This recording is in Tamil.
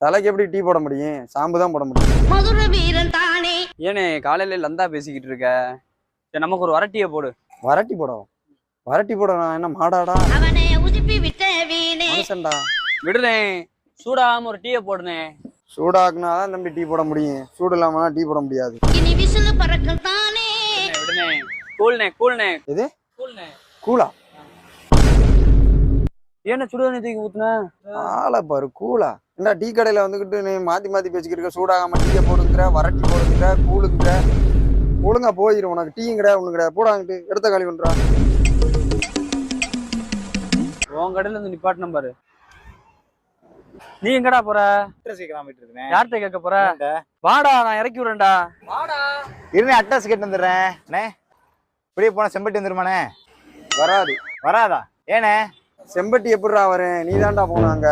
தலைக்கு எப்படி டீ போட முடியும்? ஷாம்பு தான் போட முடியும். மதுர வீரன் தானே. ஏனே காலையில லந்தா பேசிக்கிட்டு இருக்க? சரி நமக்கு ஒரு வரட்டியை போடு. வரட்டி போடவும் வரட்டி போட நான் என்ன மாடாடா? அவனை உதிப்பி விட்ட வீணே. மனுஷன்டா. விடுனே, சூடாம ஒரு டீயை போடுனே. சூடாக்குனாதான் தம்பி டீ போட முடியும். சூடு இல்லாமலாம் டீ போட முடியாது. இனி விசிலு பறக்கும் தானே. விடுனே, கூழ்னே கூழ்னே. எது கூழ்னே. கூலா? ஏன்னா சுடுதண்ணி தூக்கி ஊத்துன? ஆளை பாரு, கூலா? என்ன டீ கடையில வந்துகிட்டு நீ மாத்தி மாத்தி பேசிக்கிட்டு இருக்க. சூடாகாம டீயை போடுங்கிற, வரட்டி போடுங்கிற, கூழுங்கிற. ஒழுங்கா போயிடும். உனக்கு டீயும் கிடையாது ஒண்ணு கிடையாது. போடாங்கிட்டு எடுத்த காலி பண்றா. உன் கடையில இருந்து நிப்பாட்டின பாரு. நீ எங்கடா போற? யார்கிட்ட கேட்க போற? வாடா, நான் இறக்கி விடுறேன்டா. வாடா இருந்தே அட்ரஸ் கேட்டு வந்துடுறேன். இப்படியே போனா செம்பட்டி வந்துருமாண்ணே? வராது. வராதா? ஏண்ணே? செம்பட்டி எப்படிடா வரேன்? நீ தான்டா போனாங்க.